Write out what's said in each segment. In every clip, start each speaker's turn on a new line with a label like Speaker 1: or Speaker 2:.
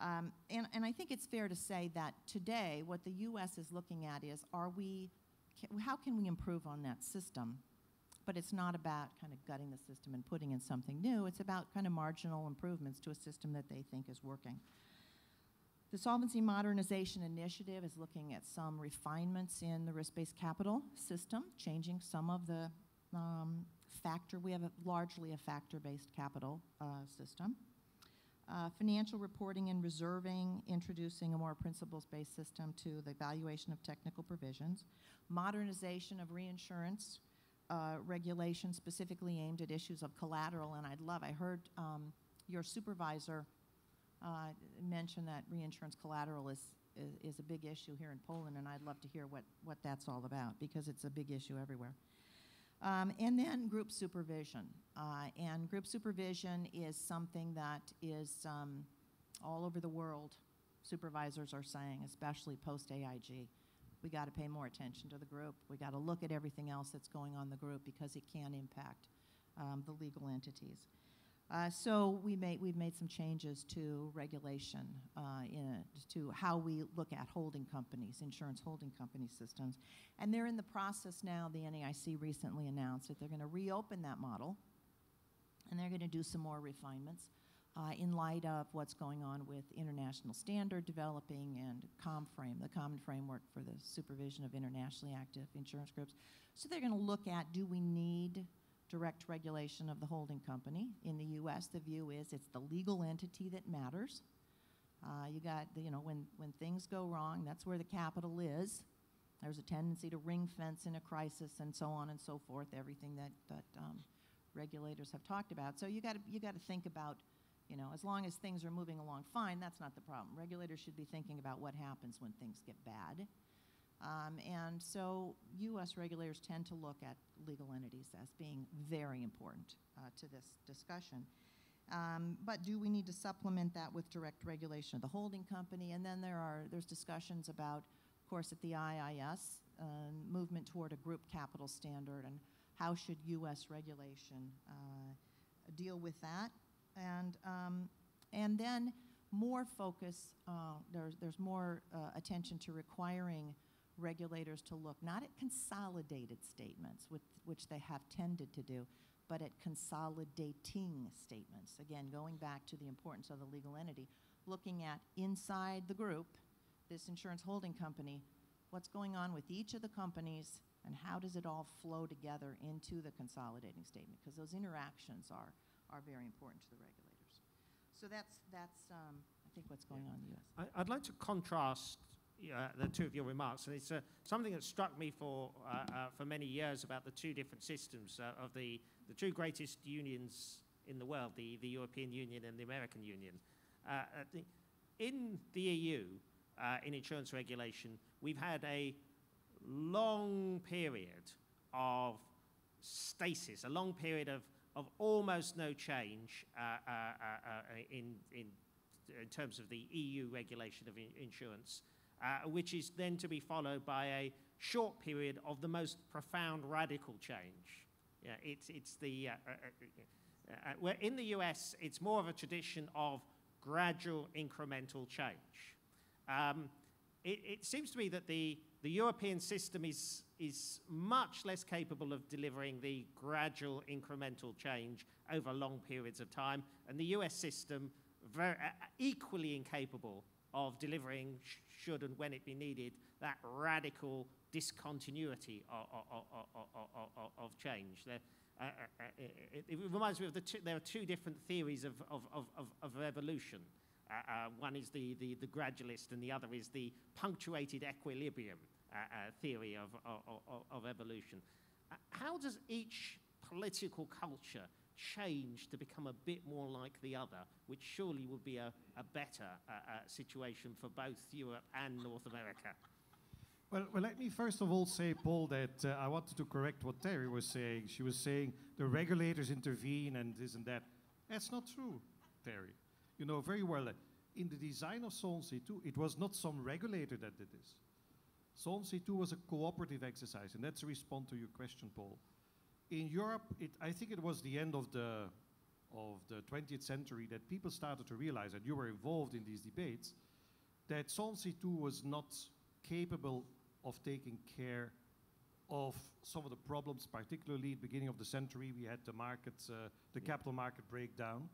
Speaker 1: And I think it's fair to say that today what the U.S. is looking at is, how can we improve on that system? But it's not about kind of gutting the system and putting in something new. It's about kind of marginal improvements to a system that they think is working. The Solvency Modernization Initiative is looking at some refinements in the risk-based capital system, changing some of the we have largely a factor-based capital system. Financial reporting and reserving, introducing a more principles-based system to the evaluation of technical provisions. Modernization of reinsurance regulation specifically aimed at issues of collateral, and I heard your supervisor mention that reinsurance collateral is a big issue here in Poland, and I'd love to hear what that's all about, because it's a big issue everywhere. And then group supervision. And group supervision is something that is all over the world. Supervisors are saying, especially post-AIG, we got to pay more attention to the group. We got to look at everything else that's going on in the group, because it can impact the legal entities. So we've made some changes to regulation, to how we look at holding companies, insurance holding company systems. And they're in the process now. The NAIC recently announced that they're going to reopen that model, and they're going to do some more refinements in light of what's going on with international standard developing and ComFrame, the Common Framework for the Supervision of Internationally Active Insurance Groups. So they're going to look at, do we need direct regulation of the holding company? In the U.S., the view is it's the legal entity that matters. When things go wrong, that's where the capital is. There's a tendency to ring fence in a crisis and so on and so forth, everything that regulators have talked about. So you got to think about, as long as things are moving along fine, that's not the problem. Regulators should be thinking about what happens when things get bad. And so U.S. regulators tend to look at legal entities as being very important to this discussion. But do we need to supplement that with direct regulation of the holding company? And then there's discussions about, of course, at the IIS, movement toward a group capital standard, and how should U.S. regulation deal with that? And then more focus, there's more attention to requiring regulators to look not at consolidated statements, which they have tended to do, but at consolidating statements. Again, going back to the importance of the legal entity, looking at inside the group, this insurance holding company, what's going on with each of the companies, and how does it all flow together into the consolidating statement, because those interactions are very important to the regulators. So that's I think what's going on in the U.S.
Speaker 2: I'd like to contrast the two of your remarks, and it's something that struck me for many years about the two different systems of the two greatest unions in the world, the European Union and the American Union. In the EU, in insurance regulation, we've had a long period of stasis, a long period of almost no change in terms of the EU regulation of insurance, which is then to be followed by a short period of the most profound radical change. Yeah, it's the where in the US it's more of a tradition of gradual incremental change. It seems to me that the European system is much less capable of delivering the gradual incremental change over long periods of time, and the US system very equally incapable of delivering, should and when it be needed, that radical discontinuity of change. It reminds me of there are two different theories of evolution. One is the gradualist, and the other is the punctuated equilibrium theory of evolution. How does each political culture change to become a bit more like the other, which surely would be a better situation for both Europe and North America?
Speaker 3: Well, let me first of all say, Paul, that I wanted to correct what Terry was saying. She was saying the regulators intervene and this and that. That's not true, Terry. You know very well that in the design of Solvency II, it was not some regulator that did this. Solvency II was a cooperative exercise, and that's a response to your question, Paul. In Europe, I think it was the end of the of the 20th century that people started to realize, and you were involved in these debates, that Solvency II was not capable of taking care of some of the problems, particularly at the beginning of the century. We had the markets, the capital market breakdown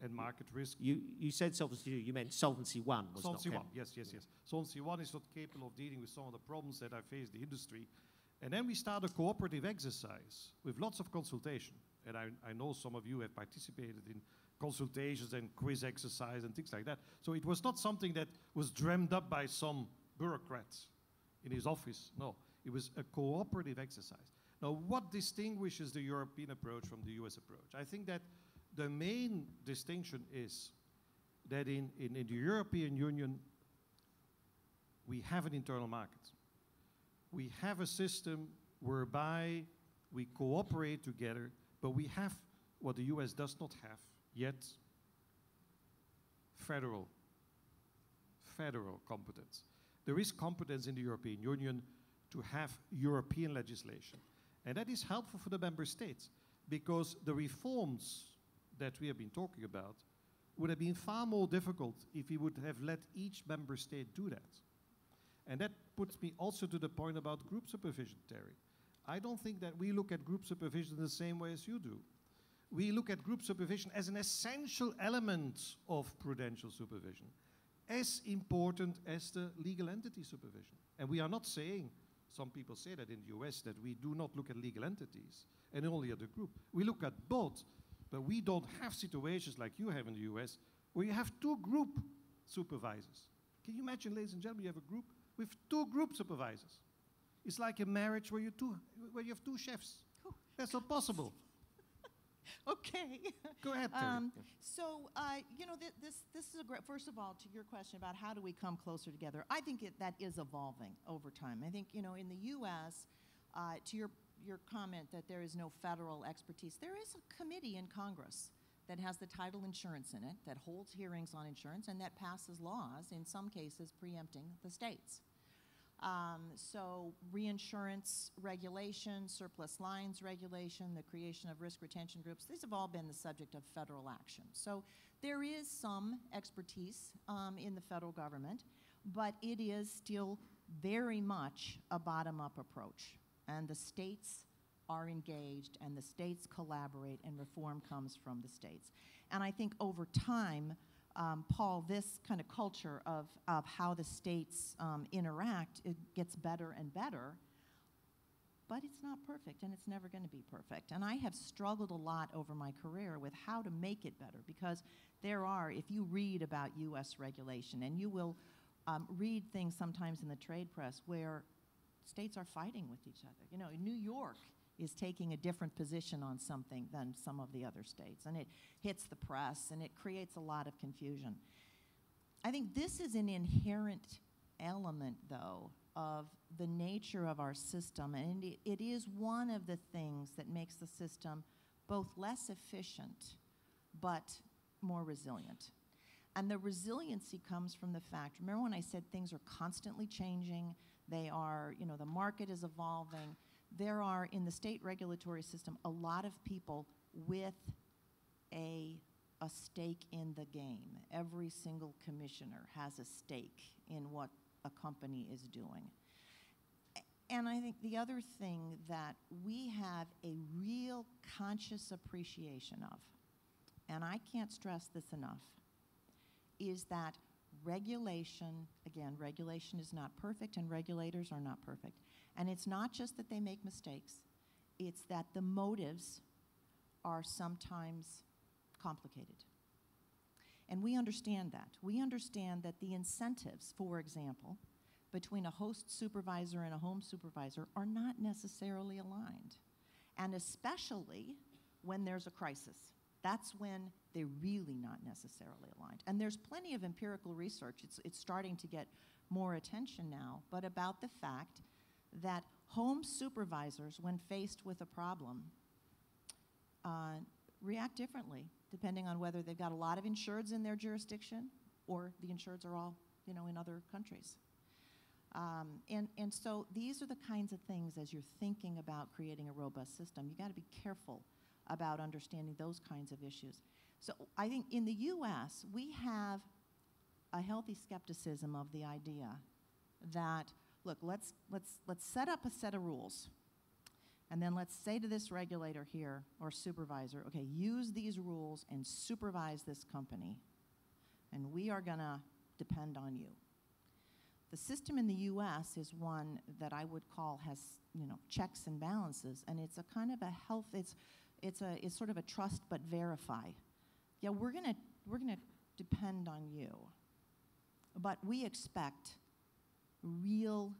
Speaker 3: and market risk.
Speaker 2: You said Solvency II, you meant Solvency I was
Speaker 3: Solvency
Speaker 2: not
Speaker 3: I, yes. Solvency I is not capable of dealing with some of the problems that I faced the industry. And then we start a cooperative exercise with lots of consultation. And I know some of you have participated in consultations and quiz exercise and things like that. So it was not something that was dreamed up by some bureaucrats in his office. No, it was a cooperative exercise. Now, what distinguishes the European approach from the US approach? I think that the main distinction is that in the European Union, we have an internal market. We have a system whereby we cooperate together, but we have what the US does not have yet, federal competence. There is competence in the European Union to have European legislation. And that is helpful for the member states, because the reforms that we have been talking about would have been far more difficult if we would have let each member state do that. And that puts me also to the point about group supervision, Terry. I don't think that we look at group supervision the same way as you do. We look at group supervision as an essential element of prudential supervision, as important as the legal entity supervision. And we are not saying, some people say that in the US, that we do not look at legal entities and only at the group. We look at both, but we don't have situations like you have in the US, where you have two group supervisors. Can you imagine, ladies and gentlemen, you have a group with two group supervisors? It's like a marriage where you have two chefs. That's not possible.
Speaker 1: Okay.
Speaker 3: Go ahead, Terry.
Speaker 1: You know, this is a great, first of all, to your question about how do we come closer together, I think that is evolving over time. I think, you know, in the U.S., to your comment that there is no federal expertise, there is a committee in Congress that has the title insurance in it, that holds hearings on insurance, and that passes laws, in some cases preempting the states. So reinsurance regulation, surplus lines regulation, the creation of risk retention groups, these have all been the subject of federal action. So there is some expertise in the federal government, but it is still very much a bottom-up approach. And the states are engaged, and the states collaborate, and reform comes from the states. And I think over time, Paul, this kind of culture of how the states interact, it gets better and better, but it's not perfect, and it's never going to be perfect. And I have struggled a lot over my career with how to make it better, because there are, if you read about U.S. regulation, and you will read things sometimes in the trade press where states are fighting with each other. You know, New York is taking a different position on something than some of the other states, and it hits the press, and it creates a lot of confusion. I think this is an inherent element, though, of the nature of our system, and it is one of the things that makes the system both less efficient but more resilient. And the resiliency comes from the fact, remember when I said things are constantly changing, they are, you know, the market is evolving. There are, in the state regulatory system, a lot of people with a stake in the game. Every single commissioner has a stake in what a company is doing. And I think the other thing that we have a real conscious appreciation of, and I can't stress this enough, is that regulation, again, regulation is not perfect, and regulators are not perfect. And it's not just that they make mistakes, it's that the motives are sometimes complicated. And we understand that. We understand that the incentives, for example, between a host supervisor and a home supervisor are not necessarily aligned. And especially when there's a crisis. That's when they're really not necessarily aligned. And there's plenty of empirical research, it's starting to get more attention now, but about the fact that home supervisors, when faced with a problem, react differently, depending on whether they've got a lot of insureds in their jurisdiction or the insureds are all, you know, in other countries. And so these are the kinds of things, as you're thinking about creating a robust system, you got to be careful about understanding those kinds of issues. So I think in the U.S., we have a healthy skepticism of the idea that, look, let's set up a set of rules, and then let's say to this regulator here or supervisor, okay, use these rules and supervise this company, and we are going to depend on you. The system in the U.S. is one that I would call has, checks and balances, and it's a kind of a health. It's sort of a trust but verify. Yeah, we're gonna depend on you, but we expect real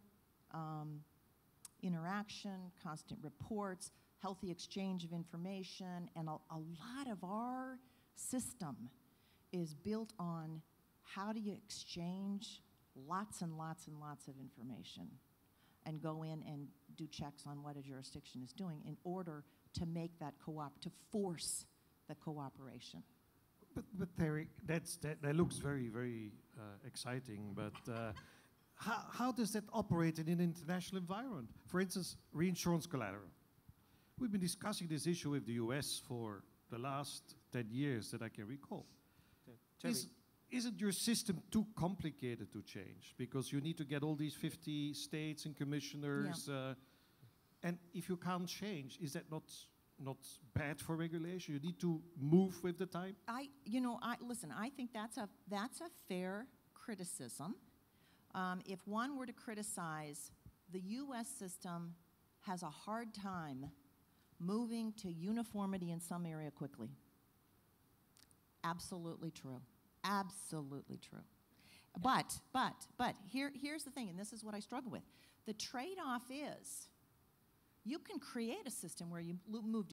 Speaker 1: interaction, constant reports, healthy exchange of information, and a lot of our system is built on how do you exchange lots and lots and lots of information and go in and do checks on what a jurisdiction is doing in order to make that to force the cooperation.
Speaker 3: But Terry, that looks very, very exciting, but how does that operate in an international environment? For instance, reinsurance collateral. We've been discussing this issue with the US for the last 10 years that I can recall. Isn't your system too complicated to change? Because you need to get all these 50 states and commissioners, and if you can't change, is that not bad for regulation? You need to move with the time?
Speaker 1: Listen, I think that's a fair criticism. If one were to criticize, the U.S. system has a hard time moving to uniformity in some area quickly. Absolutely true. Absolutely true. But here's the thing, and this is what I struggle with. The trade-off is you can create a system where you move